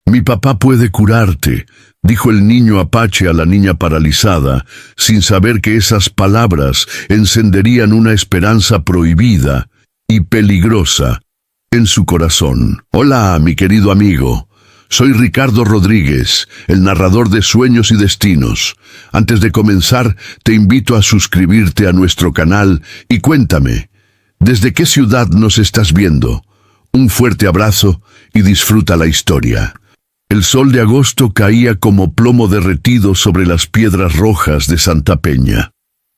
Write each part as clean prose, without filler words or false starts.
Mi papá puede curarte, dijo el niño apache a la niña paralizada, sin saber que esas palabras encenderían una esperanza prohibida y peligrosa en su corazón. Hola, mi querido amigo. Soy Ricardo Rodríguez, el narrador de Sueños y Destinos. Antes de comenzar, te invito a suscribirte a nuestro canal y cuéntame, ¿desde qué ciudad nos estás viendo? Un fuerte abrazo y disfruta la historia. El sol de agosto caía como plomo derretido sobre las piedras rojas de Santa Peña.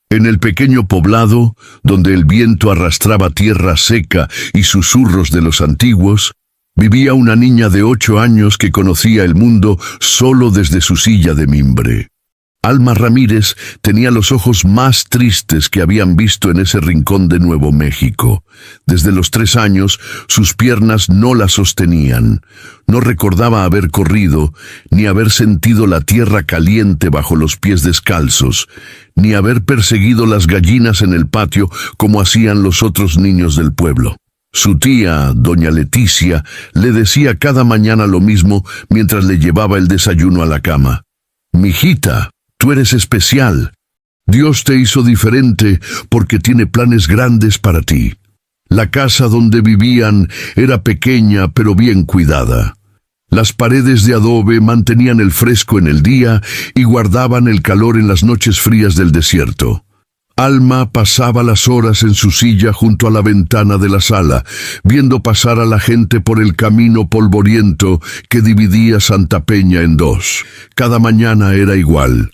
En el pequeño poblado, donde el viento arrastraba tierra seca y susurros de los antiguos, vivía una niña de 8 años que conocía el mundo solo desde su silla de mimbre. Alma Ramírez tenía los ojos más tristes que habían visto en ese rincón de Nuevo México. Desde los 3 años, sus piernas no la sostenían. No recordaba haber corrido, ni haber sentido la tierra caliente bajo los pies descalzos, ni haber perseguido las gallinas en el patio como hacían los otros niños del pueblo. Su tía, doña Leticia, le decía cada mañana lo mismo mientras le llevaba el desayuno a la cama. «Mijita, tú eres especial. Dios te hizo diferente porque tiene planes grandes para ti». La casa donde vivían era pequeña pero bien cuidada. Las paredes de adobe mantenían el fresco en el día y guardaban el calor en las noches frías del desierto. Alma pasaba las horas en su silla junto a la ventana de la sala, viendo pasar a la gente por el camino polvoriento que dividía Santa Peña en dos. Cada mañana era igual.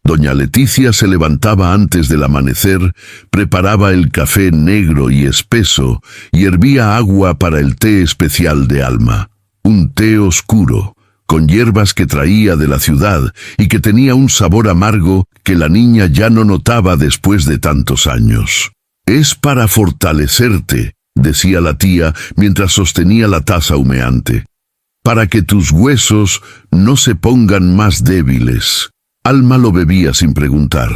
Doña Leticia se levantaba antes del amanecer, preparaba el café negro y espeso y hervía agua para el té especial de Alma. Un té oscuro, con hierbas que traía de la ciudad y que tenía un sabor amargo que la niña ya no notaba después de tantos años. «Es para fortalecerte», decía la tía mientras sostenía la taza humeante, «para que tus huesos no se pongan más débiles». Alma lo bebía sin preguntar.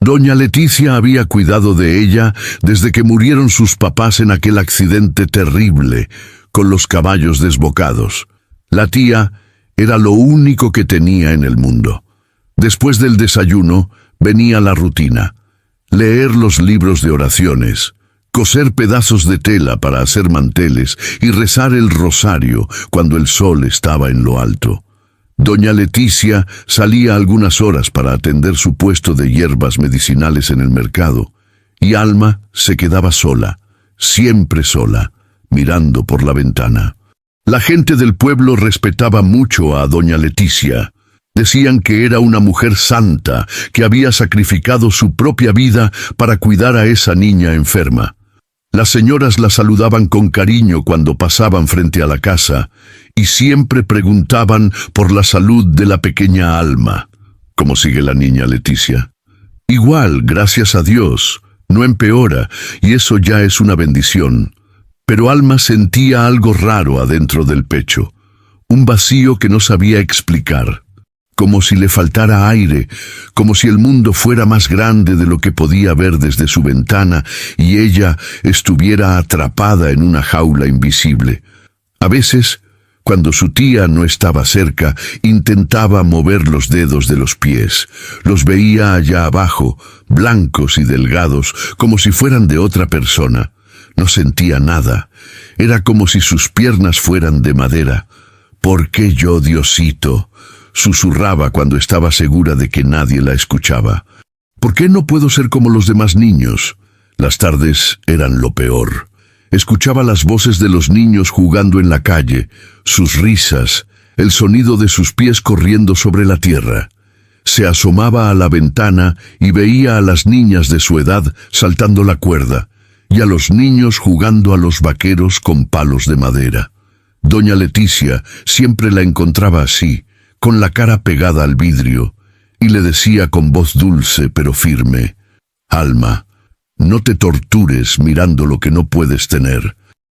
Doña Leticia había cuidado de ella desde que murieron sus papás en aquel accidente terrible, con los caballos desbocados. La tía era lo único que tenía en el mundo. Después del desayuno venía la rutina: leer los libros de oraciones, coser pedazos de tela para hacer manteles y rezar el rosario cuando el sol estaba en lo alto. Doña Leticia salía algunas horas para atender su puesto de hierbas medicinales en el mercado, y Alma se quedaba sola, siempre sola, mirando por la ventana. La gente del pueblo respetaba mucho a doña Leticia. Decían que era una mujer santa, que había sacrificado su propia vida para cuidar a esa niña enferma. Las señoras la saludaban con cariño cuando pasaban frente a la casa y siempre preguntaban por la salud de la pequeña Alma. ¿Cómo sigue la niña Leticia? Igual, gracias a Dios, no empeora, y eso ya es una bendición. Pero Alma sentía algo raro adentro del pecho, un vacío que no sabía explicar, como si le faltara aire, como si el mundo fuera más grande de lo que podía ver desde su ventana y ella estuviera atrapada en una jaula invisible. A veces, cuando su tía no estaba cerca, intentaba mover los dedos de los pies. Los veía allá abajo, blancos y delgados, como si fueran de otra persona. No sentía nada. Era como si sus piernas fueran de madera. «¿Por qué yo, Diosito?», susurraba cuando estaba segura de que nadie la escuchaba. «¿Por qué no puedo ser como los demás niños?». Las tardes eran lo peor. Escuchaba las voces de los niños jugando en la calle, sus risas, el sonido de sus pies corriendo sobre la tierra. Se asomaba a la ventana y veía a las niñas de su edad saltando la cuerda, y a los niños jugando a los vaqueros con palos de madera. Doña Leticia siempre la encontraba así, con la cara pegada al vidrio, y le decía con voz dulce pero firme: «Alma, no te tortures mirando lo que no puedes tener.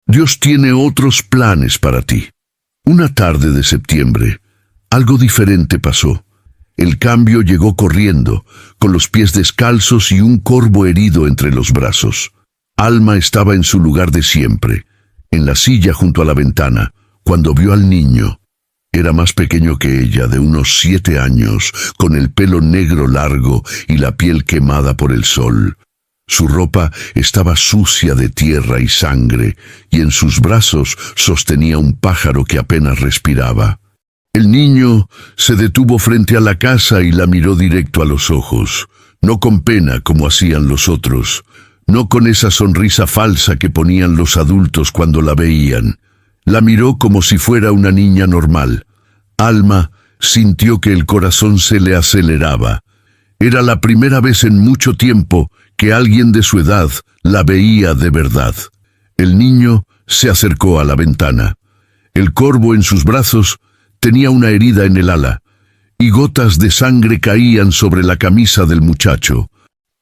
Dios tiene otros planes para ti». Una tarde de septiembre, algo diferente pasó. El cambio llegó corriendo, con los pies descalzos y un corvo herido entre los brazos. Alma estaba en su lugar de siempre, en la silla junto a la ventana, cuando vio al niño. Era más pequeño que ella, de unos 7 años, con el pelo negro largo y la piel quemada por el sol. Su ropa estaba sucia de tierra y sangre, y en sus brazos sostenía un pájaro que apenas respiraba. El niño se detuvo frente a la casa y la miró directo a los ojos, no con pena como hacían los otros, no con esa sonrisa falsa que ponían los adultos cuando la veían. La miró como si fuera una niña normal. Alma sintió que el corazón se le aceleraba. Era la primera vez en mucho tiempo que alguien de su edad la veía de verdad. El niño se acercó a la ventana. El corvo en sus brazos tenía una herida en el ala, y gotas de sangre caían sobre la camisa del muchacho.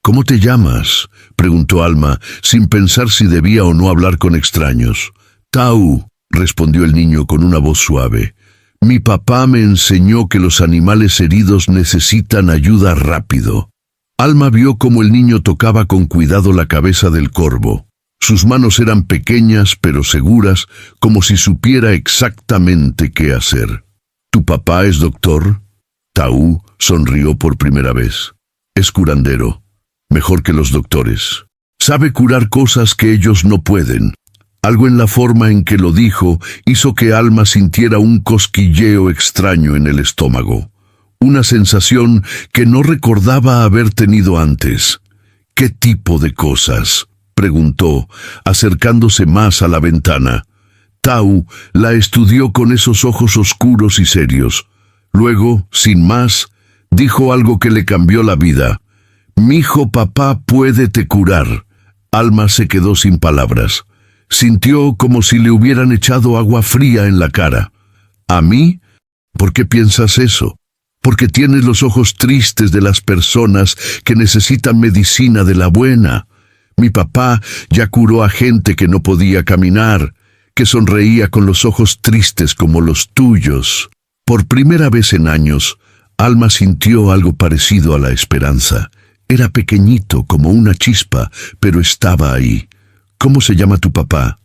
«¿Cómo te llamas?», preguntó Alma, sin pensar si debía o no hablar con extraños. «Tau», respondió el niño con una voz suave. «Mi papá me enseñó que los animales heridos necesitan ayuda rápido». Alma vio cómo el niño tocaba con cuidado la cabeza del corvo. Sus manos eran pequeñas pero seguras, como si supiera exactamente qué hacer. «¿Tu papá es doctor?». Tau sonrió por primera vez. «Es curandero, mejor que los doctores. Sabe curar cosas que ellos no pueden». Algo en la forma en que lo dijo hizo que Alma sintiera un cosquilleo extraño en el estómago. Una sensación que no recordaba haber tenido antes. «¿Qué tipo de cosas?», preguntó, acercándose más a la ventana. Tau la estudió con esos ojos oscuros y serios. Luego, sin más, dijo algo que le cambió la vida. «Mijo, papá puede te curar». Alma se quedó sin palabras. Sintió como si le hubieran echado agua fría en la cara. «¿A mí? ¿Por qué piensas eso?». «Porque tienes los ojos tristes de las personas que necesitan medicina de la buena. Mi papá ya curó a gente que no podía caminar, que sonreía con los ojos tristes como los tuyos». Por primera vez en años, Alma sintió algo parecido a la esperanza. Era pequeñito como una chispa, pero estaba ahí. «¿Cómo se llama tu papá?».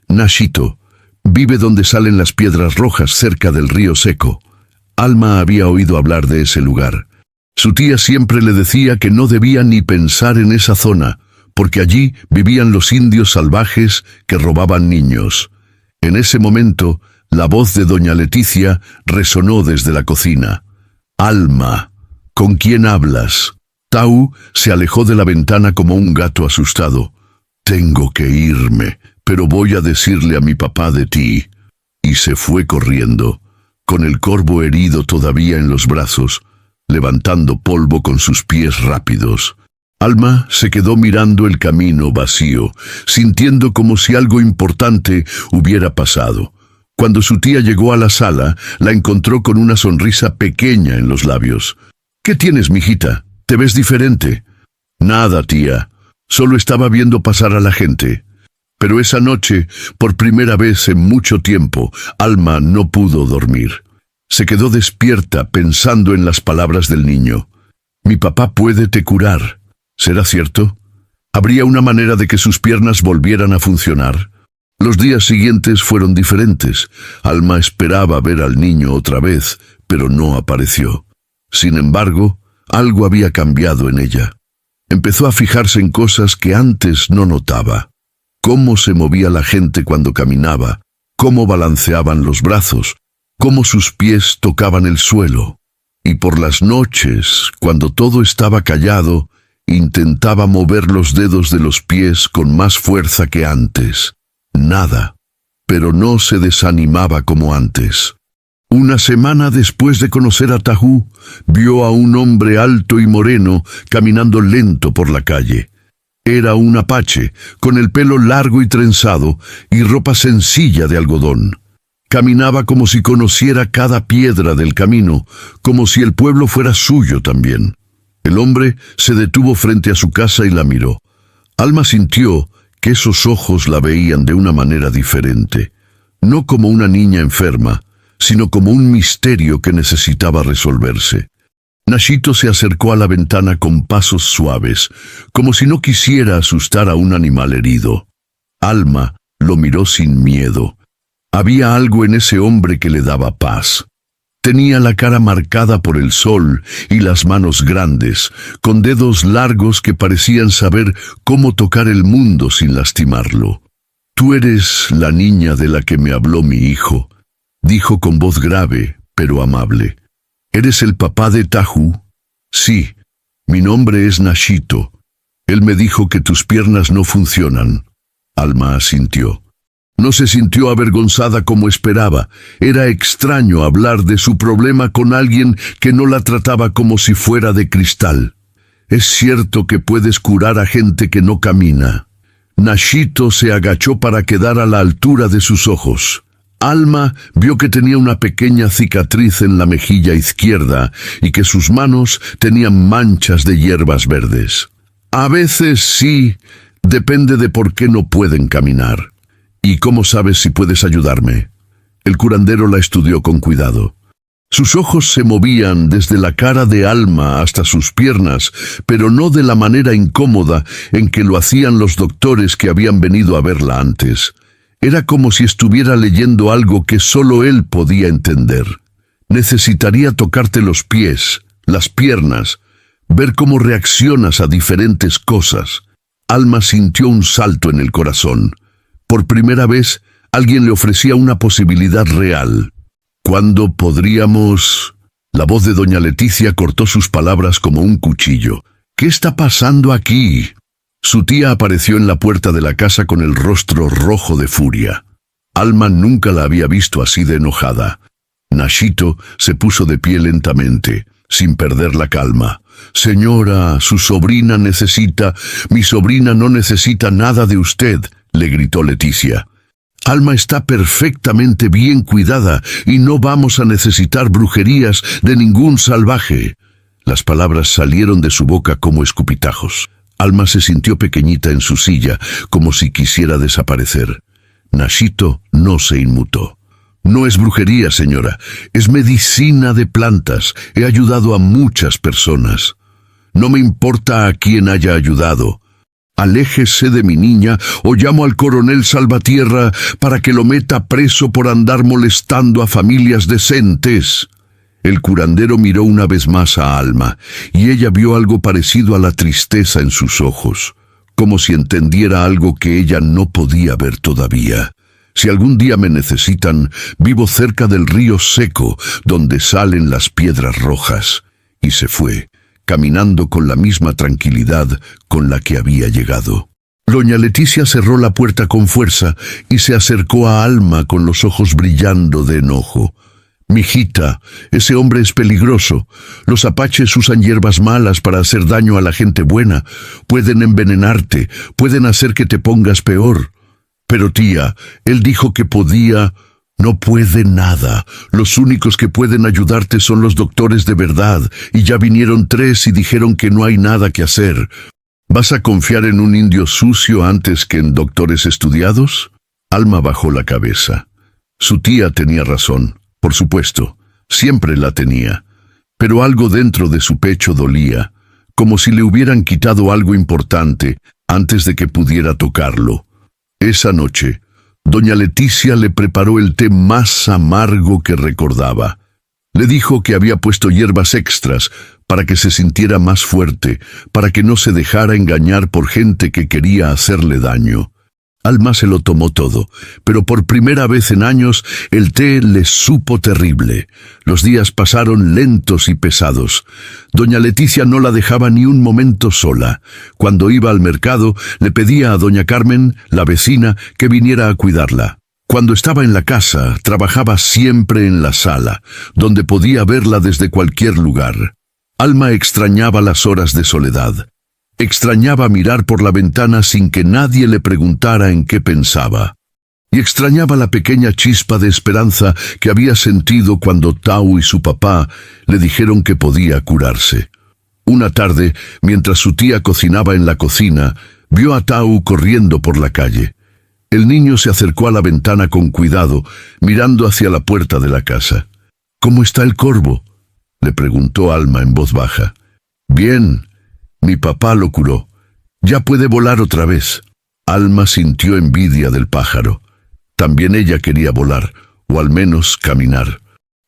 «Nashito. Vive donde salen las piedras rojas cerca del río seco». Alma había oído hablar de ese lugar. Su tía siempre le decía que no debía ni pensar en esa zona, porque allí vivían los indios salvajes que robaban niños. En ese momento, la voz de doña Leticia resonó desde la cocina. «Alma, ¿con quién hablas?». Tau se alejó de la ventana como un gato asustado. «Tengo que irme, pero voy a decirle a mi papá de ti». Y se fue corriendo, con el corvo herido todavía en los brazos, levantando polvo con sus pies rápidos. Alma se quedó mirando el camino vacío, sintiendo como si algo importante hubiera pasado. Cuando su tía llegó a la sala, la encontró con una sonrisa pequeña en los labios. «¿Qué tienes, mijita? Te ves diferente». «Nada, tía. Solo estaba viendo pasar a la gente». Pero esa noche, por primera vez en mucho tiempo, Alma no pudo dormir. Se quedó despierta pensando en las palabras del niño. «Mi papá puede te curar». ¿Será cierto? ¿Habría una manera de que sus piernas volvieran a funcionar? Los días siguientes fueron diferentes. Alma esperaba ver al niño otra vez, pero no apareció. Sin embargo, algo había cambiado en ella. Empezó a fijarse en cosas que antes no notaba. Cómo se movía la gente cuando caminaba, cómo balanceaban los brazos, cómo sus pies tocaban el suelo. Y por las noches, cuando todo estaba callado, intentaba mover los dedos de los pies con más fuerza que antes. Nada, pero no se desanimaba como antes. Una semana después de conocer a Tahu, vio a un hombre alto y moreno caminando lento por la calle. Era un apache, con el pelo largo y trenzado, y ropa sencilla de algodón. Caminaba como si conociera cada piedra del camino, como si el pueblo fuera suyo también. El hombre se detuvo frente a su casa y la miró. Alma sintió que esos ojos la veían de una manera diferente, no como una niña enferma, sino como un misterio que necesitaba resolverse. Nashito se acercó a la ventana con pasos suaves, como si no quisiera asustar a un animal herido. Alma lo miró sin miedo. Había algo en ese hombre que le daba paz. Tenía la cara marcada por el sol y las manos grandes, con dedos largos que parecían saber cómo tocar el mundo sin lastimarlo. «Tú eres la niña de la que me habló mi hijo», dijo con voz grave, pero amable. «¿Eres el papá de Tahu?» «Sí, mi nombre es Nashito. Él me dijo que tus piernas no funcionan». Alma asintió. No se sintió avergonzada como esperaba. Era extraño hablar de su problema con alguien que no la trataba como si fuera de cristal. «Es cierto que puedes curar a gente que no camina». Nashito se agachó para quedar a la altura de sus ojos. Alma vio que tenía una pequeña cicatriz en la mejilla izquierda y que sus manos tenían manchas de hierbas verdes. «A veces sí, depende de por qué no pueden caminar». «¿Y cómo sabes si puedes ayudarme?» El curandero la estudió con cuidado. Sus ojos se movían desde la cara de Alma hasta sus piernas, pero no de la manera incómoda en que lo hacían los doctores que habían venido a verla antes. Era como si estuviera leyendo algo que solo él podía entender. «Necesitaría tocarte los pies, las piernas, ver cómo reaccionas a diferentes cosas». Alma sintió un salto en el corazón. Por primera vez, alguien le ofrecía una posibilidad real. «¿Cuándo podríamos...?» La voz de doña Leticia cortó sus palabras como un cuchillo. «¿Qué está pasando aquí?» Su tía apareció en la puerta de la casa con el rostro rojo de furia. Alma nunca la había visto así de enojada. Nashito se puso de pie lentamente, sin perder la calma. «Señora, su sobrina necesita... Mi sobrina no necesita nada de usted», le gritó Leticia. «Alma está perfectamente bien cuidada y no vamos a necesitar brujerías de ningún salvaje». Las palabras salieron de su boca como escupitajos. Alma se sintió pequeñita en su silla, como si quisiera desaparecer. Nashito no se inmutó. «No es brujería, señora, es medicina de plantas. He ayudado a muchas personas. No me importa a quién haya ayudado. Aléjese de mi niña o llamo al coronel Salvatierra para que lo meta preso por andar molestando a familias decentes». El curandero miró una vez más a Alma, y ella vio algo parecido a la tristeza en sus ojos, como si entendiera algo que ella no podía ver todavía. «Si algún día me necesitan, vivo cerca del río seco, donde salen las piedras rojas». Y se fue, caminando con la misma tranquilidad con la que había llegado. Doña Leticia cerró la puerta con fuerza y se acercó a Alma con los ojos brillando de enojo. «Mijita, ese hombre es peligroso. Los apaches usan hierbas malas para hacer daño a la gente buena. Pueden envenenarte, pueden hacer que te pongas peor». «Pero tía, él dijo que podía...» «No puede nada. Los únicos que pueden ayudarte son los doctores de verdad, y ya vinieron 3 y dijeron que no hay nada que hacer. ¿Vas a confiar en un indio sucio antes que en doctores estudiados?» Alma bajó la cabeza. Su tía tenía razón. Por supuesto, siempre la tenía. Pero algo dentro de su pecho dolía, como si le hubieran quitado algo importante antes de que pudiera tocarlo. Esa noche, doña Leticia le preparó el té más amargo que recordaba. Le dijo que había puesto hierbas extras para que se sintiera más fuerte, para que no se dejara engañar por gente que quería hacerle daño. Alma se lo tomó todo, pero por primera vez en años el té le supo terrible. Los días pasaron lentos y pesados. Doña Leticia no la dejaba ni un momento sola. Cuando iba al mercado, le pedía a doña Carmen, la vecina, que viniera a cuidarla. Cuando estaba en la casa, trabajaba siempre en la sala, donde podía verla desde cualquier lugar. Alma extrañaba las horas de soledad. Extrañaba mirar por la ventana sin que nadie le preguntara en qué pensaba. Y extrañaba la pequeña chispa de esperanza que había sentido cuando Tau y su papá le dijeron que podía curarse. Una tarde, mientras su tía cocinaba en la cocina, vio a Tau corriendo por la calle. El niño se acercó a la ventana con cuidado, mirando hacia la puerta de la casa. «¿Cómo está el corvo?», le preguntó Alma en voz baja. «Bien. Mi papá lo curó. Ya puede volar otra vez». Alma sintió envidia del pájaro. También ella quería volar, o al menos caminar.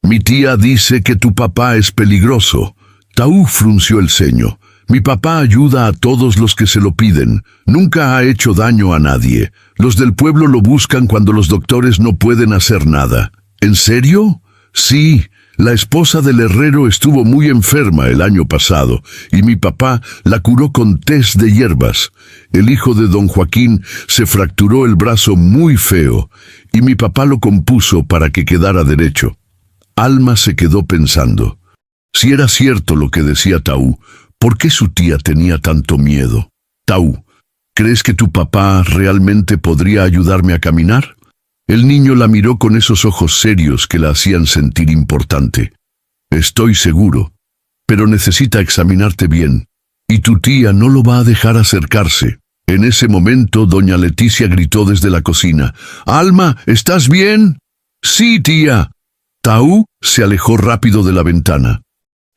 Mi tía dice que tu papá es peligroso. Taú frunció el ceño. Mi papá ayuda a todos los que se lo piden. Nunca ha hecho daño a nadie. Los del pueblo lo buscan cuando los doctores no pueden hacer nada. ¿En serio? Sí. La esposa del herrero estuvo muy enferma el año pasado y mi papá la curó con tés de hierbas. El hijo de don Joaquín se fracturó el brazo muy feo y mi papá lo compuso para que quedara derecho. Alma se quedó pensando. Si era cierto lo que decía Taú, ¿por qué su tía tenía tanto miedo? Taú, ¿crees que tu papá realmente podría ayudarme a caminar? El niño la miró con esos ojos serios que la hacían sentir importante. Estoy seguro, pero necesita examinarte bien, y tu tía no lo va a dejar acercarse. En ese momento, doña Leticia gritó desde la cocina. «Alma, ¿estás bien?» «Sí, tía». Taú se alejó rápido de la ventana.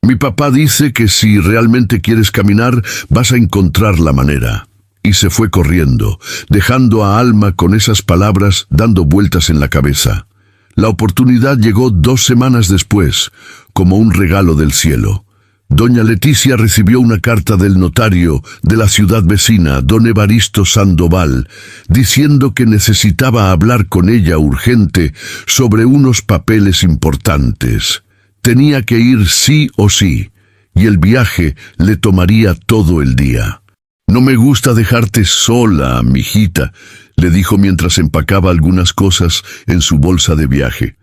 «Mi papá dice que si realmente quieres caminar, vas a encontrar la manera». Y se fue corriendo, dejando a Alma con esas palabras dando vueltas en la cabeza. La oportunidad llegó 2 semanas después, como un regalo del cielo. Doña Leticia recibió una carta del notario de la ciudad vecina, don Evaristo Sandoval, diciendo que necesitaba hablar con ella urgente sobre unos papeles importantes. Tenía que ir sí o sí, y el viaje le tomaría todo el día. «No me gusta dejarte sola, mijita», le dijo mientras empacaba algunas cosas en su bolsa de viaje.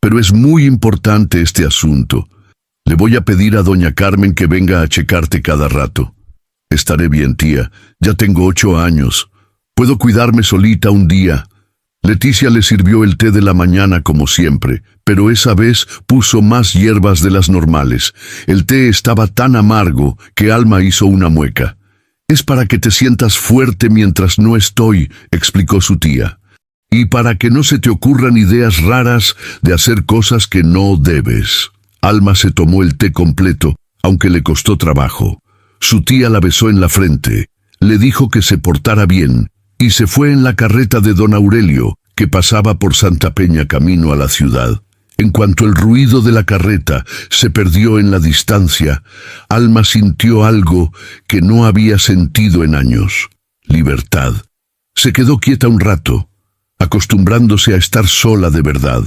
«Pero es muy importante este asunto. Le voy a pedir a doña Carmen que venga a checarte cada rato». «Estaré bien, tía. Ya tengo 8 años. Puedo cuidarme solita un día». Leticia le sirvió el té de la mañana como siempre, pero esa vez puso más hierbas de las normales. El té estaba tan amargo que Alma hizo una mueca. «Es para que te sientas fuerte mientras no estoy», explicó su tía. «Y para que no se te ocurran ideas raras de hacer cosas que no debes». Alma se tomó el té completo, aunque le costó trabajo. Su tía la besó en la frente, le dijo que se portara bien, y se fue en la carreta de don Aurelio, que pasaba por Santa Peña camino a la ciudad. En cuanto el ruido de la carreta se perdió en la distancia, Alma sintió algo que no había sentido en años: libertad. Se quedó quieta un rato, acostumbrándose a estar sola de verdad.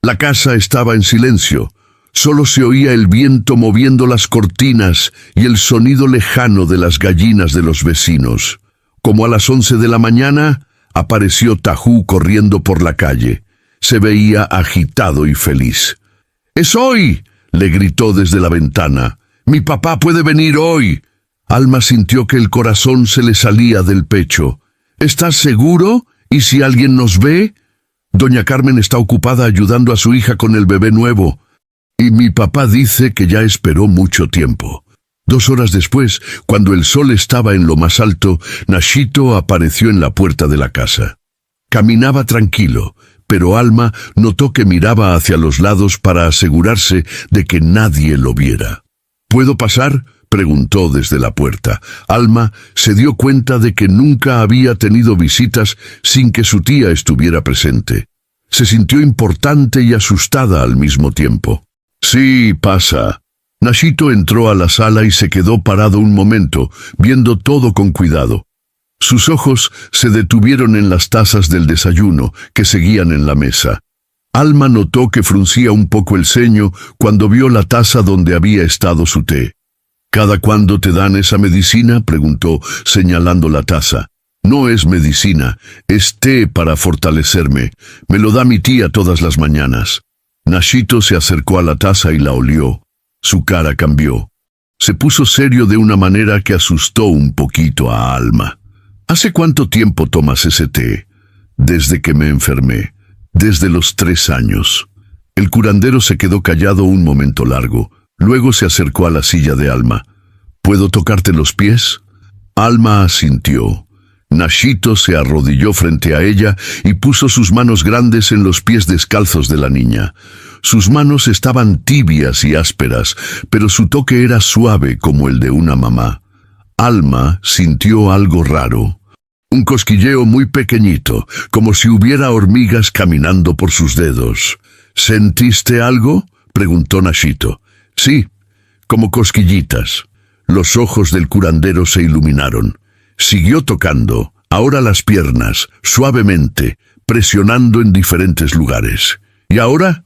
La casa estaba en silencio. Solo se oía el viento moviendo las cortinas y el sonido lejano de las gallinas de los vecinos. Como a las 11 de la mañana, apareció Tajú corriendo por la calle. Se veía agitado y feliz. «¡Es hoy!», le gritó desde la ventana. «¡Mi papá puede venir hoy!». Alma sintió que el corazón se le salía del pecho. «¿Estás seguro? ¿Y si alguien nos ve?». «Doña Carmen está ocupada ayudando a su hija con el bebé nuevo. Y mi papá dice que ya esperó mucho tiempo». 2 horas después, cuando el sol estaba en lo más alto, Nachito apareció en la puerta de la casa. Caminaba tranquilo, pero Alma notó que miraba hacia los lados para asegurarse de que nadie lo viera. «¿Puedo pasar?», preguntó desde la puerta. Alma se dio cuenta de que nunca había tenido visitas sin que su tía estuviera presente. Se sintió importante y asustada al mismo tiempo. «Sí, pasa». Nachito entró a la sala y se quedó parado un momento, viendo todo con cuidado. Sus ojos se detuvieron en las tazas del desayuno que seguían en la mesa. Alma notó que fruncía un poco el ceño cuando vio la taza donde había estado su té. «¿Cada cuándo te dan esa medicina?», preguntó, señalando la taza. «No es medicina, es té para fortalecerme. Me lo da mi tía todas las mañanas». Nachito se acercó a la taza y la olió. Su cara cambió. Se puso serio de una manera que asustó un poquito a Alma. «¿Hace cuánto tiempo tomas ese té?» «Desde que me enfermé. Desde los 3 años». El curandero se quedó callado un momento largo. Luego se acercó a la silla de Alma. «¿Puedo tocarte los pies?». Alma asintió. Nachito se arrodilló frente a ella y puso sus manos grandes en los pies descalzos de la niña. Sus manos estaban tibias y ásperas, pero su toque era suave como el de una mamá. Alma sintió algo raro. Un cosquilleo muy pequeñito, como si hubiera hormigas caminando por sus dedos. «¿Sentiste algo?», preguntó Nashito. Sí, como cosquillitas. Los ojos del curandero se iluminaron. Siguió tocando, ahora las piernas, suavemente, presionando en diferentes lugares. ¿Y ahora?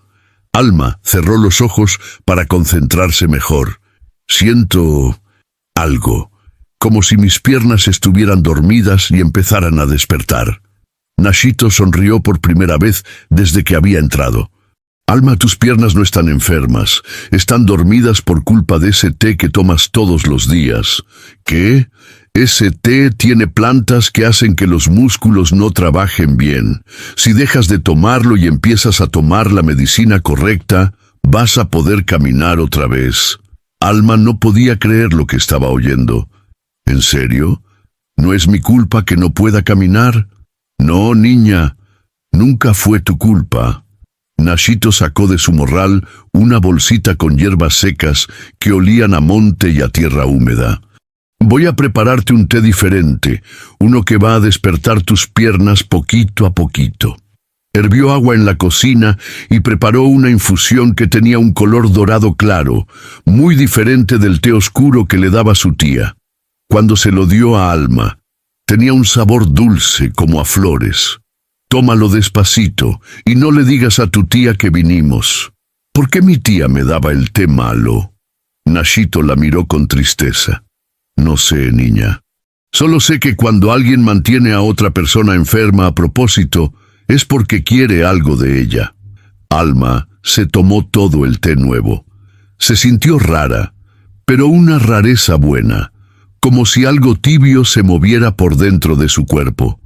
Alma cerró los ojos para concentrarse mejor. Siento algo, como si mis piernas estuvieran dormidas y empezaran a despertar. Nashito sonrió por primera vez desde que había entrado. Alma, tus piernas no están enfermas, están dormidas por culpa de ese té que tomas todos los días. ¿Qué? Ese té tiene plantas que hacen que los músculos no trabajen bien. Si dejas de tomarlo y empiezas a tomar la medicina correcta, vas a poder caminar otra vez. Alma no podía creer lo que estaba oyendo. ¿En serio? ¿No es mi culpa que no pueda caminar? No, niña, nunca fue tu culpa. Nashito sacó de su morral una bolsita con hierbas secas que olían a monte y a tierra húmeda. Voy a prepararte un té diferente, uno que va a despertar tus piernas poquito a poquito. Hirvió agua en la cocina y preparó una infusión que tenía un color dorado claro, muy diferente del té oscuro que le daba su tía. Cuando se lo dio a Alma, tenía un sabor dulce como a flores. Tómalo despacito y no le digas a tu tía que vinimos. ¿Por qué mi tía me daba el té malo? Nashito la miró con tristeza. No sé, niña. Solo sé que cuando alguien mantiene a otra persona enferma a propósito, es porque quiere algo de ella. Alma se tomó todo el té nuevo. Se sintió rara, pero una rareza buena, como si algo tibio se moviera por dentro de su cuerpo.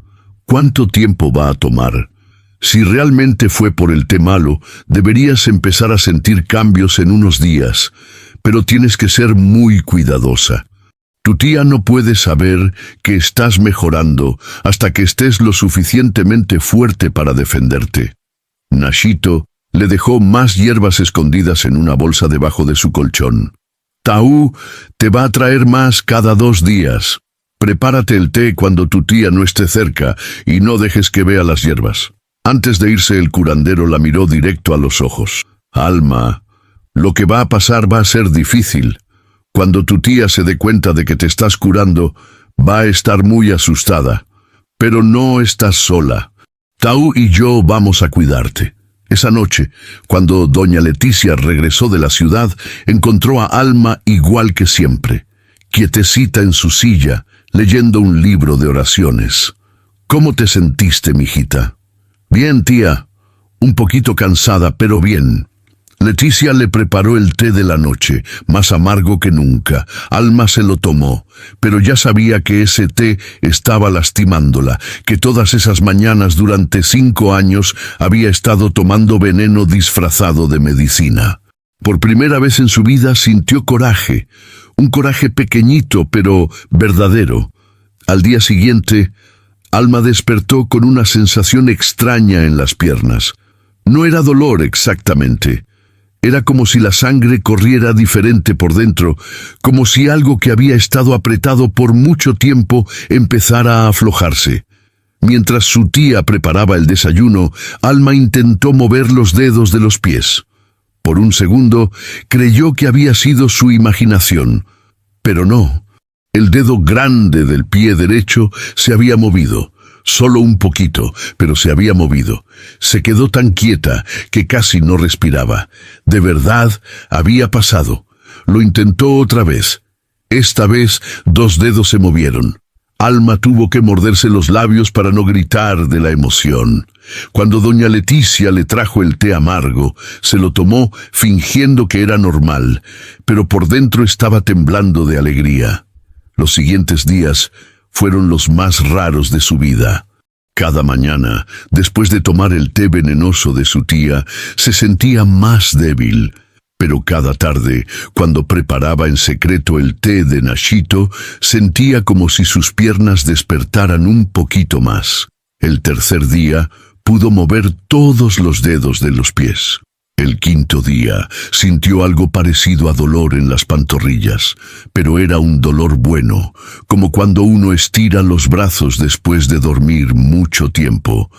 ¿Cuánto tiempo va a tomar? Si realmente fue por el té malo, deberías empezar a sentir cambios en unos días, pero tienes que ser muy cuidadosa. Tu tía no puede saber que estás mejorando hasta que estés lo suficientemente fuerte para defenderte. Nashito le dejó más hierbas escondidas en una bolsa debajo de su colchón. Taú te va a traer más cada 2 días. Prepárate el té cuando tu tía no esté cerca y no dejes que vea las hierbas. Antes de irse, el curandero la miró directo a los ojos. Alma, lo que va a pasar va a ser difícil. Cuando tu tía se dé cuenta de que te estás curando, va a estar muy asustada. Pero no estás sola. Taú y yo vamos a cuidarte. Esa noche, cuando doña Leticia regresó de la ciudad, encontró a Alma igual que siempre, quietecita en su silla, leyendo un libro de oraciones. ¿Cómo te sentiste, mijita? Bien, tía. Un poquito cansada, pero bien. Leticia le preparó el té de la noche, más amargo que nunca. Alma se lo tomó, pero ya sabía que ese té estaba lastimándola, que todas esas mañanas durante 5 años había estado tomando veneno disfrazado de medicina. Por primera vez en su vida sintió coraje, un coraje pequeñito pero verdadero. Al día siguiente, Alma despertó con una sensación extraña en las piernas. No era dolor exactamente. Era como si la sangre corriera diferente por dentro, como si algo que había estado apretado por mucho tiempo empezara a aflojarse. Mientras su tía preparaba el desayuno, Alma intentó mover los dedos de los pies. Por un segundo, creyó que había sido su imaginación, pero no. El dedo grande del pie derecho se había movido. Solo un poquito, pero se había movido. Se quedó tan quieta que casi no respiraba. De verdad, había pasado. Lo intentó otra vez. Esta vez, 2 dedos se movieron. Alma tuvo que morderse los labios para no gritar de la emoción. Cuando doña Leticia le trajo el té amargo, se lo tomó fingiendo que era normal, pero por dentro estaba temblando de alegría. Los siguientes días fueron los más raros de su vida. Cada mañana, después de tomar el té venenoso de su tía, se sentía más débil. Pero cada tarde, cuando preparaba en secreto el té de Nashito, sentía como si sus piernas despertaran un poquito más. El tercer día, pudo mover todos los dedos de los pies. El quinto día, sintió algo parecido a dolor en las pantorrillas, pero era un dolor bueno, como cuando uno estira los brazos después de dormir mucho tiempo.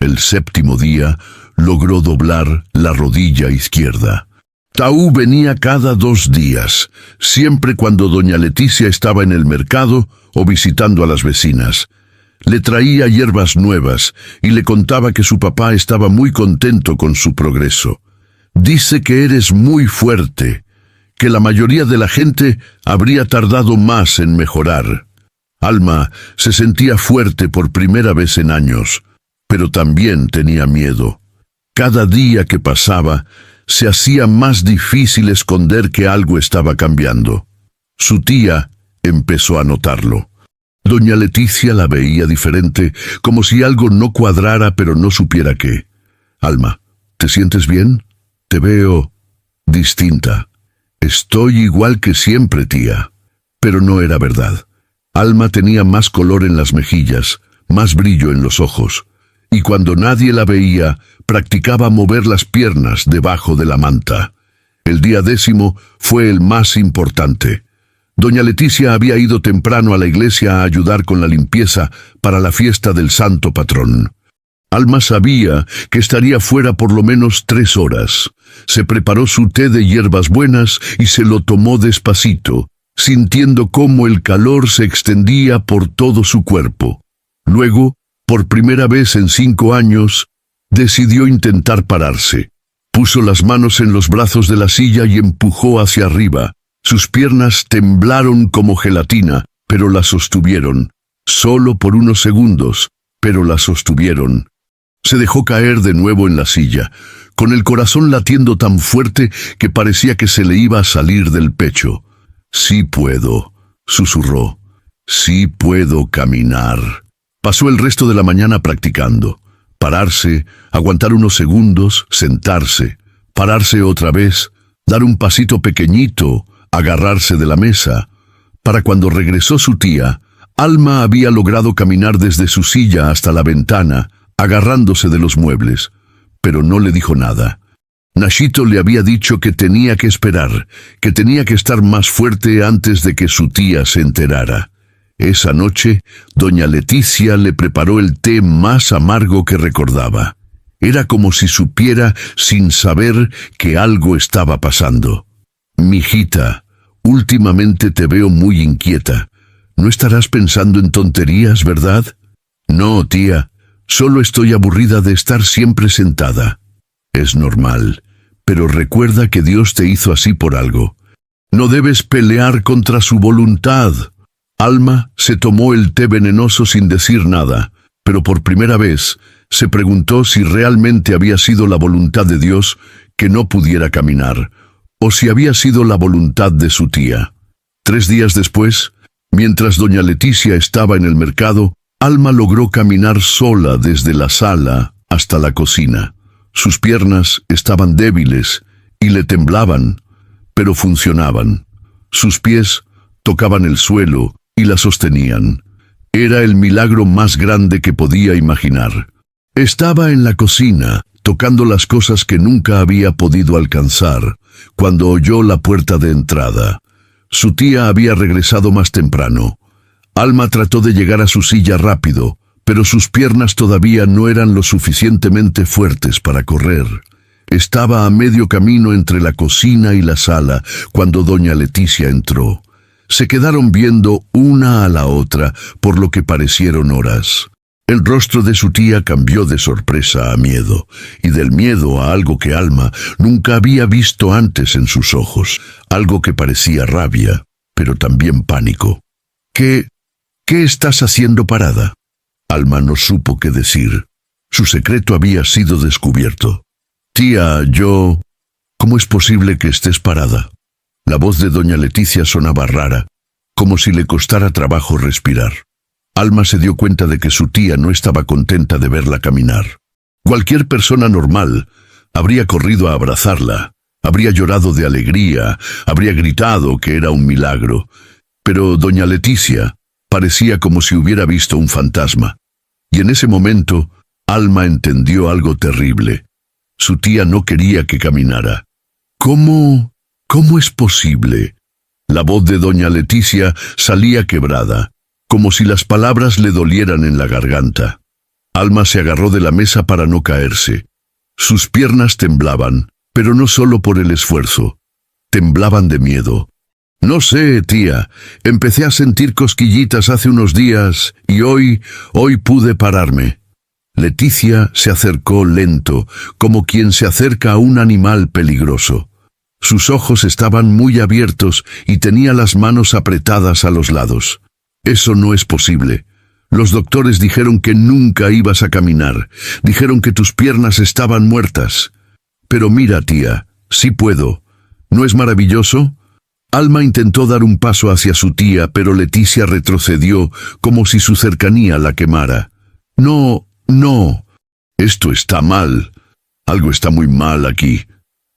El séptimo día, logró doblar la rodilla izquierda. Taú venía cada 2 días, siempre cuando doña Leticia estaba en el mercado o visitando a las vecinas. Le traía hierbas nuevas y le contaba que su papá estaba muy contento con su progreso. Dice que eres muy fuerte, que la mayoría de la gente habría tardado más en mejorar. Alma se sentía fuerte por primera vez en años, pero también tenía miedo. Cada día que pasaba, se hacía más difícil esconder que algo estaba cambiando. Su tía empezó a notarlo. Doña Leticia la veía diferente, como si algo no cuadrara pero no supiera qué. Alma, ¿te sientes bien? Te veo distinta. Estoy igual que siempre, tía. Pero no era verdad. Alma tenía más color en las mejillas, más brillo en los ojos, y cuando nadie la veía, practicaba mover las piernas debajo de la manta. El día 10 fue el más importante. Doña Leticia había ido temprano a la iglesia a ayudar con la limpieza para la fiesta del santo patrón. Alma sabía que estaría fuera por lo menos 3 horas. Se preparó su té de hierbas buenas y se lo tomó despacito, sintiendo cómo el calor se extendía por todo su cuerpo. Luego, por primera vez en 5 años, decidió intentar pararse. Puso las manos en los brazos de la silla y empujó hacia arriba. Sus piernas temblaron como gelatina, pero la sostuvieron. Solo por unos segundos, pero la sostuvieron. Se dejó caer de nuevo en la silla, con el corazón latiendo tan fuerte que parecía que se le iba a salir del pecho. «Sí puedo», susurró. «Sí puedo caminar». Pasó el resto de la mañana practicando. Pararse, aguantar unos segundos, sentarse, pararse otra vez, dar un pasito pequeñito, agarrarse de la mesa. Para cuando regresó su tía, Alma había logrado caminar desde su silla hasta la ventana, agarrándose de los muebles, pero no le dijo nada. Nachito le había dicho que tenía que esperar, que tenía que estar más fuerte antes de que su tía se enterara. Esa noche, doña Leticia le preparó el té más amargo que recordaba. Era como si supiera sin saber que algo estaba pasando. «Mijita, últimamente te veo muy inquieta. No estarás pensando en tonterías, ¿verdad?» «No, tía, solo estoy aburrida de estar siempre sentada». «Es normal, pero recuerda que Dios te hizo así por algo. No debes pelear contra su voluntad». Alma se tomó el té venenoso sin decir nada, pero por primera vez se preguntó si realmente había sido la voluntad de Dios que no pudiera caminar, o si había sido la voluntad de su tía. 3 días después, mientras doña Leticia estaba en el mercado, Alma logró caminar sola desde la sala hasta la cocina. Sus piernas estaban débiles y le temblaban, pero funcionaban. Sus pies tocaban el suelo y la sostenían. Era el milagro más grande que podía imaginar. Estaba en la cocina, tocando las cosas que nunca había podido alcanzar, cuando oyó la puerta de entrada. Su tía había regresado más temprano. Alma trató de llegar a su silla rápido, pero sus piernas todavía no eran lo suficientemente fuertes para correr. Estaba a medio camino entre la cocina y la sala cuando doña Leticia entró. Se quedaron viendo una a la otra por lo que parecieron horas. El rostro de su tía cambió de sorpresa a miedo, y del miedo a algo que Alma nunca había visto antes en sus ojos, algo que parecía rabia, pero también pánico. ¿Qué estás haciendo parada?» Alma no supo qué decir. Su secreto había sido descubierto. «Tía, ¿cómo es posible que estés parada?» La voz de doña Leticia sonaba rara, como si le costara trabajo respirar. Alma se dio cuenta de que su tía no estaba contenta de verla caminar. Cualquier persona normal habría corrido a abrazarla, habría llorado de alegría, habría gritado que era un milagro. Pero doña Leticia parecía como si hubiera visto un fantasma. Y en ese momento, Alma entendió algo terrible. Su tía no quería que caminara. ¿Cómo es posible? La voz de doña Leticia salía quebrada, como si las palabras le dolieran en la garganta. Alma se agarró de la mesa para no caerse. Sus piernas temblaban, pero no solo por el esfuerzo. Temblaban de miedo. No sé, tía, empecé a sentir cosquillitas hace unos días y hoy pude pararme. Leticia se acercó lento, como quien se acerca a un animal peligroso. Sus ojos estaban muy abiertos y tenía las manos apretadas a los lados. Eso no es posible. Los doctores dijeron que nunca ibas a caminar. Dijeron que tus piernas estaban muertas. Pero mira, tía, sí puedo. ¿No es maravilloso? Alma intentó dar un paso hacia su tía, pero Leticia retrocedió como si su cercanía la quemara. No. Esto está mal. Algo está muy mal aquí.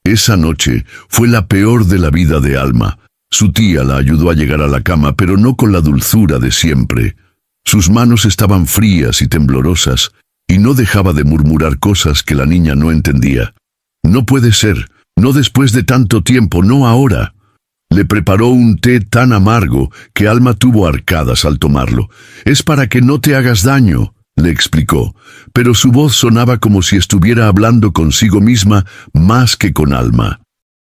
Esa noche fue la peor de la vida de Alma. Su tía la ayudó a llegar a la cama, pero no con la dulzura de siempre. Sus manos estaban frías y temblorosas, y no dejaba de murmurar cosas que la niña no entendía. No puede ser, no después de tanto tiempo, no ahora. Le preparó un té tan amargo que Alma tuvo arcadas al tomarlo. Es para que no te hagas daño, le explicó, pero su voz sonaba como si estuviera hablando consigo misma más que con Alma.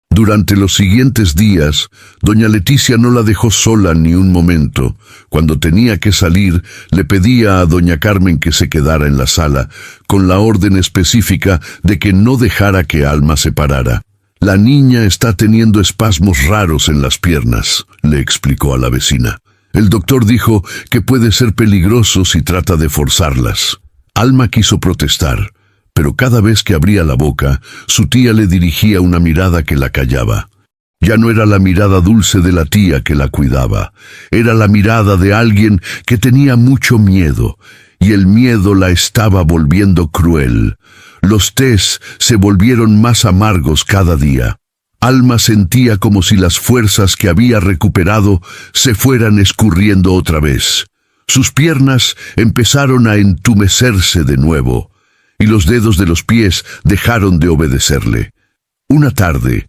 Durante los siguientes días, doña Leticia no la dejó sola ni un momento. Cuando tenía que salir, le pedía a doña Carmen que se quedara en la sala, con la orden específica de que no dejara que Alma se parara. La niña está teniendo espasmos raros en las piernas, le explicó a la vecina. El doctor dijo que puede ser peligroso si trata de forzarlas. Alma quiso protestar, pero cada vez que abría la boca, su tía le dirigía una mirada que la callaba. Ya no era la mirada dulce de la tía que la cuidaba, era la mirada de alguien que tenía mucho miedo, y el miedo la estaba volviendo cruel. Los tés se volvieron más amargos cada día. Alma sentía como si las fuerzas que había recuperado se fueran escurriendo otra vez. Sus piernas empezaron a entumecerse de nuevo, y los dedos de los pies dejaron de obedecerle. Una tarde,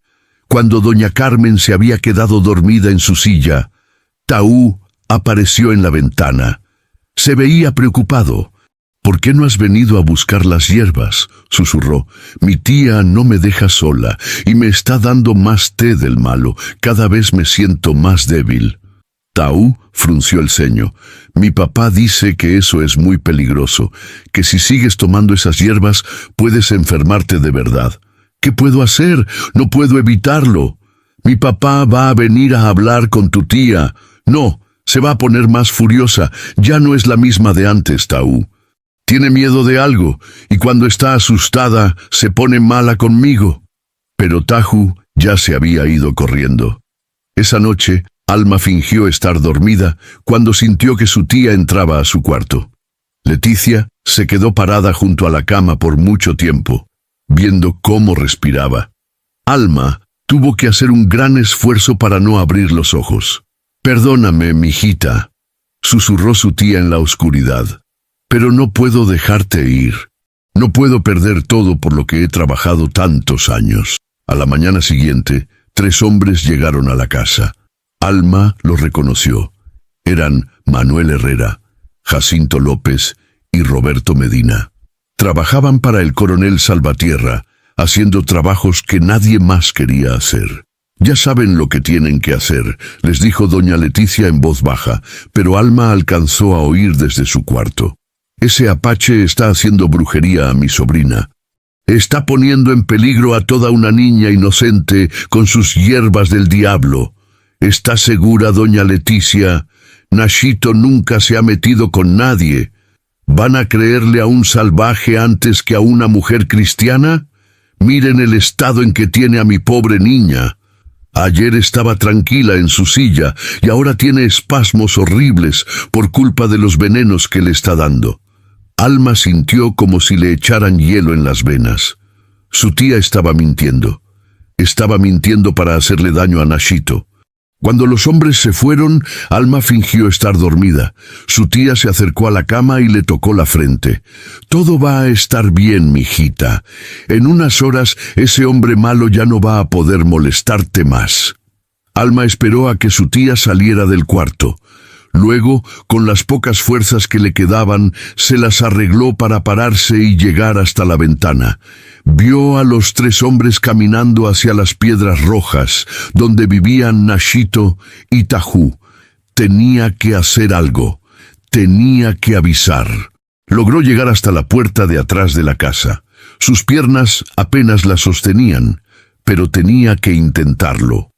cuando doña Carmen se había quedado dormida en su silla, Taú apareció en la ventana. Se veía preocupado. «¿Por qué no has venido a buscar las hierbas?», susurró. «Mi tía no me deja sola y me está dando más té del malo. Cada vez me siento más débil». Taú frunció el ceño. «Mi papá dice que eso es muy peligroso, que si sigues tomando esas hierbas puedes enfermarte de verdad». «¿Qué puedo hacer? No puedo evitarlo. Mi papá va a venir a hablar con tu tía». «No, se va a poner más furiosa. Ya no es la misma de antes, Taú. Tiene miedo de algo, y cuando está asustada se pone mala conmigo». Pero Tahu ya se había ido corriendo. Esa noche, Alma fingió estar dormida cuando sintió que su tía entraba a su cuarto. Leticia se quedó parada junto a la cama por mucho tiempo, viendo cómo respiraba. Alma tuvo que hacer un gran esfuerzo para no abrir los ojos. «Perdóname, mijita», susurró su tía en la oscuridad. «Pero no puedo dejarte ir. No puedo perder todo por lo que he trabajado tantos años». A la mañana siguiente, 3 hombres llegaron a la casa. Alma los reconoció. Eran Manuel Herrera, Jacinto López y Roberto Medina. Trabajaban para el coronel Salvatierra, haciendo trabajos que nadie más quería hacer. «Ya saben lo que tienen que hacer», les dijo doña Leticia en voz baja, pero Alma alcanzó a oír desde su cuarto. «Ese apache está haciendo brujería a mi sobrina. Está poniendo en peligro a toda una niña inocente con sus hierbas del diablo. ¿Está segura, doña Leticia? Nachito nunca se ha metido con nadie. ¿Van a creerle a un salvaje antes que a una mujer cristiana? Miren el estado en que tiene a mi pobre niña. Ayer estaba tranquila en su silla y ahora tiene espasmos horribles por culpa de los venenos que le está dando». Alma sintió como si le echaran hielo en las venas. Su tía estaba mintiendo. Estaba mintiendo para hacerle daño a Nachito. Cuando los hombres se fueron, Alma fingió estar dormida. Su tía se acercó a la cama y le tocó la frente. «Todo va a estar bien, mijita. En unas horas ese hombre malo ya no va a poder molestarte más». Alma esperó a que su tía saliera del cuarto. Luego, con las pocas fuerzas que le quedaban, se las arregló para pararse y llegar hasta la ventana. Vio a los 3 hombres caminando hacia las piedras rojas, donde vivían Nashito y Tahu. Tenía que hacer algo. Tenía que avisar. Logró llegar hasta la puerta de atrás de la casa. Sus piernas apenas la sostenían, pero tenía que intentarlo.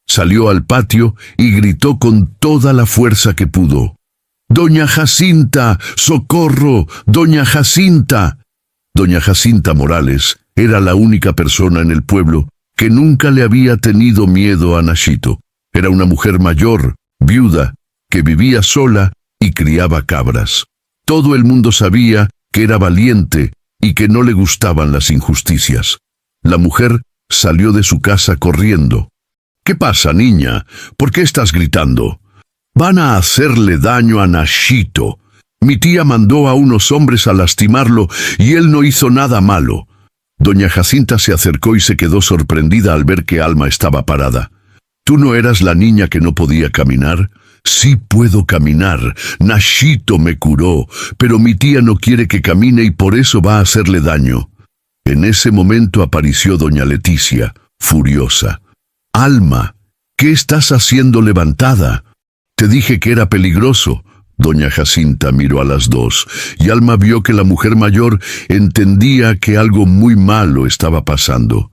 Salió al patio y gritó con toda la fuerza que pudo. «¡Doña Jacinta! ¡Socorro! ¡Doña Jacinta!». Doña Jacinta Morales era la única persona en el pueblo que nunca le había tenido miedo a Nashito. Era una mujer mayor, viuda, que vivía sola y criaba cabras. Todo el mundo sabía que era valiente y que no le gustaban las injusticias. La mujer salió de su casa corriendo. «¿Qué pasa, niña? ¿Por qué estás gritando? Van a hacerle daño a Nashito. Mi tía mandó a unos hombres a lastimarlo y él no hizo nada malo». Doña Jacinta se acercó y se quedó sorprendida al ver que Alma estaba parada. «¿Tú no eras la niña que no podía caminar?». «Sí puedo caminar. Nashito me curó, pero mi tía no quiere que camine y por eso va a hacerle daño». En ese momento apareció doña Leticia, furiosa. «Alma, ¿qué estás haciendo levantada? Te dije que era peligroso». Doña Jacinta miró a las dos, y Alma vio que la mujer mayor entendía que algo muy malo estaba pasando.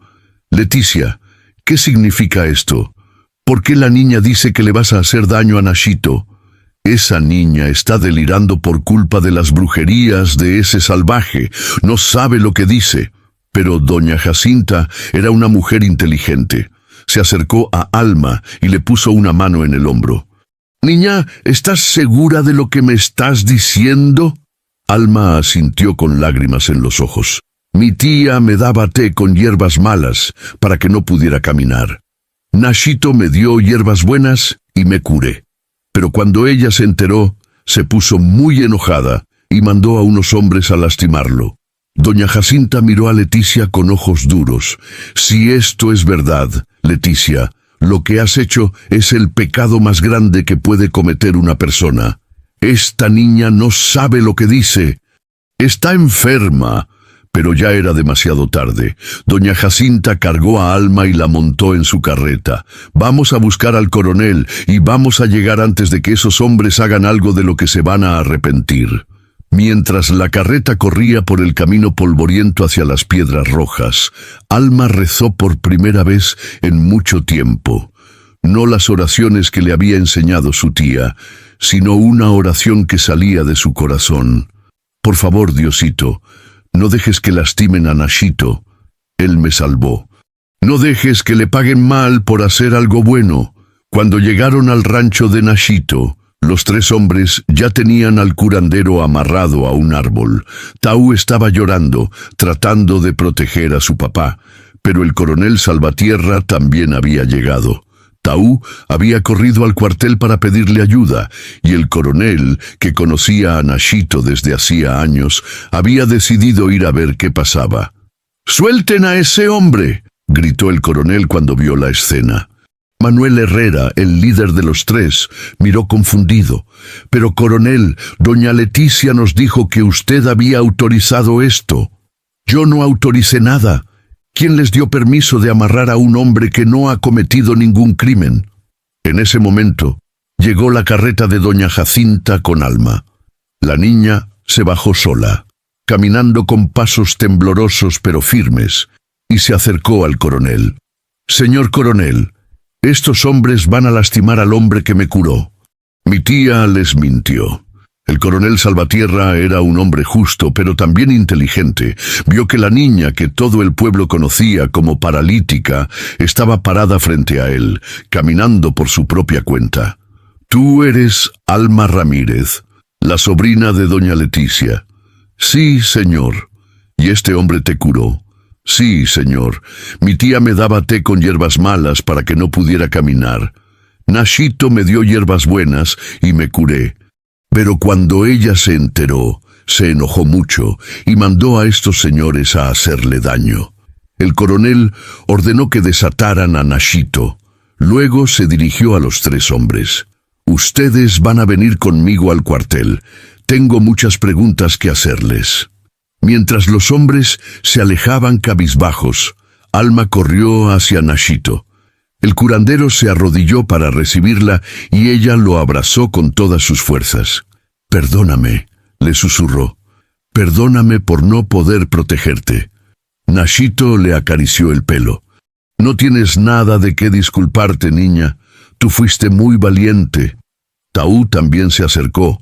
«Leticia, ¿qué significa esto? ¿Por qué la niña dice que le vas a hacer daño a Nashito? Esa niña está delirando por culpa de las brujerías de ese salvaje. No sabe lo que dice». Pero doña Jacinta era una mujer inteligente. Se acercó a Alma y le puso una mano en el hombro. «Niña, ¿estás segura de lo que me estás diciendo?». Alma asintió con lágrimas en los ojos. «Mi tía me daba té con hierbas malas para que no pudiera caminar. Nashito me dio hierbas buenas y me curé». Pero cuando ella se enteró, se puso muy enojada y mandó a unos hombres a lastimarlo. Doña Jacinta miró a Leticia con ojos duros. «Si esto es verdad, Leticia, lo que has hecho es el pecado más grande que puede cometer una persona. Esta niña no sabe lo que dice. Está enferma». Pero ya era demasiado tarde. Doña Jacinta cargó a Alma y la montó en su carreta. «Vamos a buscar al coronel y vamos a llegar antes de que esos hombres hagan algo de lo que se van a arrepentir». Mientras la carreta corría por el camino polvoriento hacia las piedras rojas, Alma rezó por primera vez en mucho tiempo. No las oraciones que le había enseñado su tía, sino una oración que salía de su corazón. «Por favor, Diosito, no dejes que lastimen a Nashito. Él me salvó. No dejes que le paguen mal por hacer algo bueno». Cuando llegaron al rancho de Nashito, los 3 hombres ya tenían al curandero amarrado a un árbol. Tahu estaba llorando, tratando de proteger a su papá, pero el coronel Salvatierra también había llegado. Tahu había corrido al cuartel para pedirle ayuda, y el coronel, que conocía a Nashito desde hacía años, había decidido ir a ver qué pasaba. «¡Suelten a ese hombre!», gritó el coronel cuando vio la escena. Manuel Herrera, el líder de los 3, miró confundido. «Pero, coronel, doña Leticia nos dijo que usted había autorizado esto». «Yo no autoricé nada. ¿Quién les dio permiso de amarrar a un hombre que no ha cometido ningún crimen?». En ese momento, llegó la carreta de doña Jacinta con Alma. La niña se bajó sola, caminando con pasos temblorosos pero firmes, y se acercó al coronel. «Señor coronel, estos hombres van a lastimar al hombre que me curó». Mi tía les mintió. El coronel Salvatierra era un hombre justo, pero también inteligente. Vio que la niña que todo el pueblo conocía como paralítica estaba parada frente a él, caminando por su propia cuenta. «Tú eres Alma Ramírez, la sobrina de doña Leticia». «Sí, señor». «¿Y este hombre te curó?». «Sí, señor. Mi tía me daba té con hierbas malas para que no pudiera caminar. Nashito me dio hierbas buenas y me curé». Pero cuando ella se enteró, se enojó mucho y mandó a estos señores a hacerle daño. El coronel ordenó que desataran a Nashito. Luego se dirigió a los 3 hombres. Ustedes van a venir conmigo al cuartel. Tengo muchas preguntas que hacerles. Mientras los hombres se alejaban cabizbajos, Alma corrió hacia Nashito. El curandero se arrodilló para recibirla y ella lo abrazó con todas sus fuerzas. «Perdóname», le susurró. «Perdóname por no poder protegerte». Nashito le acarició el pelo. «No tienes nada de qué disculparte, niña. Tú fuiste muy valiente». Taú también se acercó,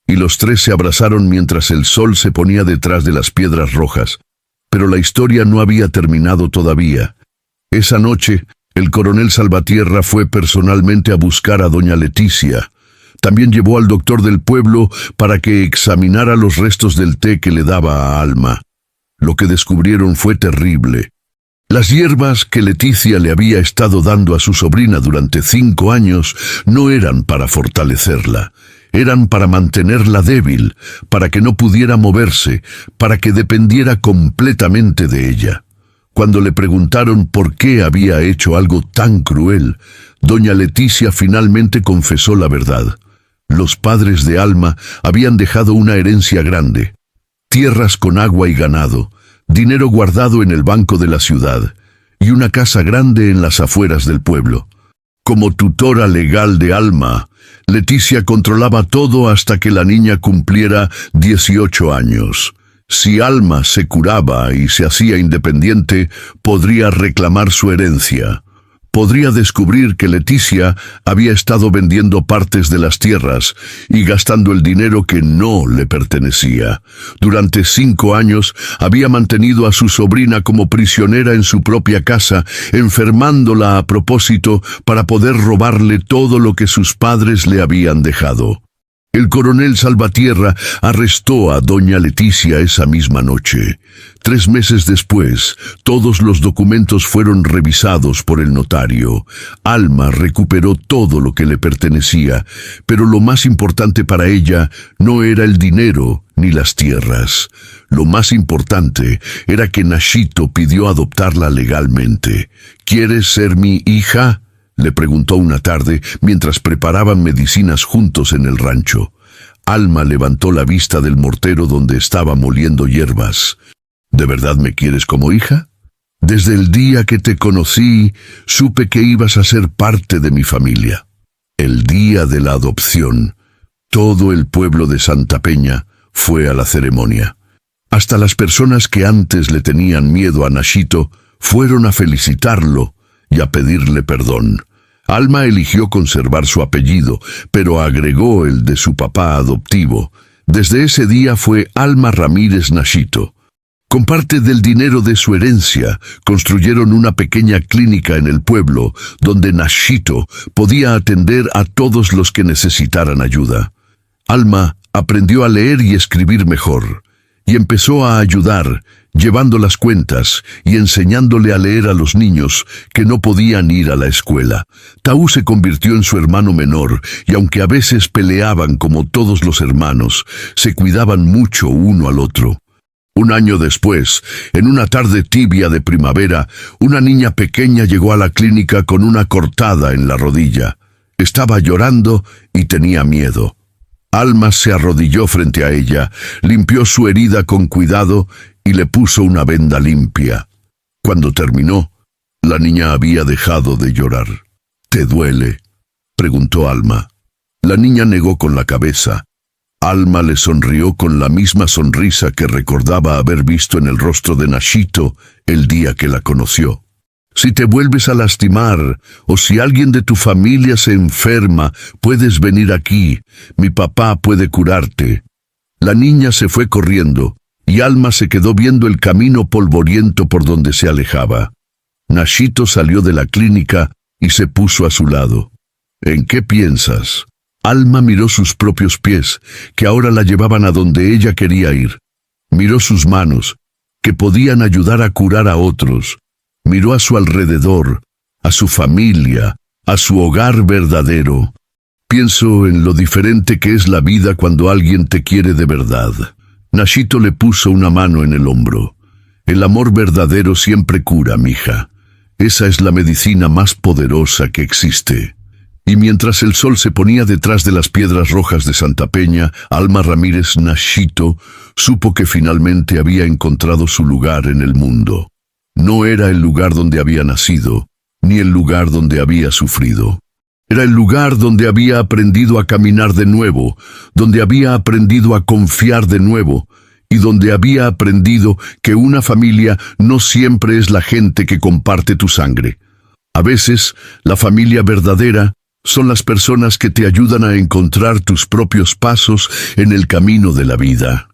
y los tres se abrazaron mientras el sol se ponía detrás de las piedras rojas. Pero la historia no había terminado todavía. Esa noche, el coronel Salvatierra fue personalmente a buscar a doña Leticia. También llevó al doctor del pueblo para que examinara los restos del té que le daba a Alma. Lo que descubrieron fue terrible. Las hierbas que Leticia le había estado dando a su sobrina durante 5 años no eran para fortalecerla. Eran para mantenerla débil, para que no pudiera moverse, para que dependiera completamente de ella. Cuando le preguntaron por qué había hecho algo tan cruel, doña Leticia finalmente confesó la verdad. Los padres de Alma habían dejado una herencia grande: tierras con agua y ganado, dinero guardado en el banco de la ciudad y una casa grande en las afueras del pueblo. Como tutora legal de Alma, Leticia controlaba todo hasta que la niña cumpliera 18 años. Si Alma se curaba y se hacía independiente, podría reclamar su herencia. Podría descubrir que Leticia había estado vendiendo partes de las tierras y gastando el dinero que no le pertenecía. Durante 5 años había mantenido a su sobrina como prisionera en su propia casa, enfermándola a propósito para poder robarle todo lo que sus padres le habían dejado. El coronel Salvatierra arrestó a doña Leticia esa misma noche. 3 meses después, todos los documentos fueron revisados por el notario. Alma recuperó todo lo que le pertenecía, pero lo más importante para ella no era el dinero ni las tierras. Lo más importante era que Nashito pidió adoptarla legalmente. «¿Quieres ser mi hija?», le preguntó una tarde mientras preparaban medicinas juntos en el rancho. Alma levantó la vista del mortero donde estaba moliendo hierbas. «¿De verdad me quieres como hija? Desde el día que te conocí, supe que ibas a ser parte de mi familia». El día de la adopción, todo el pueblo de Santa Peña fue a la ceremonia. Hasta las personas que antes le tenían miedo a Nashito fueron a felicitarlo y a pedirle perdón. Alma eligió conservar su apellido, pero agregó el de su papá adoptivo. Desde ese día fue Alma Ramírez Nashito. Con parte del dinero de su herencia, construyeron una pequeña clínica en el pueblo, donde Nashito podía atender a todos los que necesitaran ayuda. Alma aprendió a leer y escribir mejor, y empezó a ayudar, llevando las cuentas y enseñándole a leer a los niños que no podían ir a la escuela. Taú se convirtió en su hermano menor, y aunque a veces peleaban como todos los hermanos, se cuidaban mucho uno al otro. 1 año después, en una tarde tibia de primavera, una niña pequeña llegó a la clínica con una cortada en la rodilla. Estaba llorando y tenía miedo. Alma se arrodilló frente a ella, limpió su herida con cuidado y le puso una venda limpia. Cuando terminó, la niña había dejado de llorar. «¿Te duele?», preguntó Alma. La niña negó con la cabeza. Alma le sonrió con la misma sonrisa que recordaba haber visto en el rostro de Nashito el día que la conoció. «Si te vuelves a lastimar o si alguien de tu familia se enferma, puedes venir aquí. Mi papá puede curarte». La niña se fue corriendo y Alma se quedó viendo el camino polvoriento por donde se alejaba. Nashito salió de la clínica y se puso a su lado. «¿En qué piensas?». Alma miró sus propios pies, que ahora la llevaban a donde ella quería ir. Miró sus manos, que podían ayudar a curar a otros. Miró a su alrededor, a su familia, a su hogar verdadero. «Pienso en lo diferente que es la vida cuando alguien te quiere de verdad». Nashito le puso una mano en el hombro. «El amor verdadero siempre cura, mija. Esa es la medicina más poderosa que existe». Y mientras el sol se ponía detrás de las piedras rojas de Santa Peña, Alma Ramírez Nachito supo que finalmente había encontrado su lugar en el mundo. No era el lugar donde había nacido, ni el lugar donde había sufrido. Era el lugar donde había aprendido a caminar de nuevo, donde había aprendido a confiar de nuevo, y donde había aprendido que una familia no siempre es la gente que comparte tu sangre. A veces, la familia verdadera son las personas que te ayudan a encontrar tus propios pasos en el camino de la vida.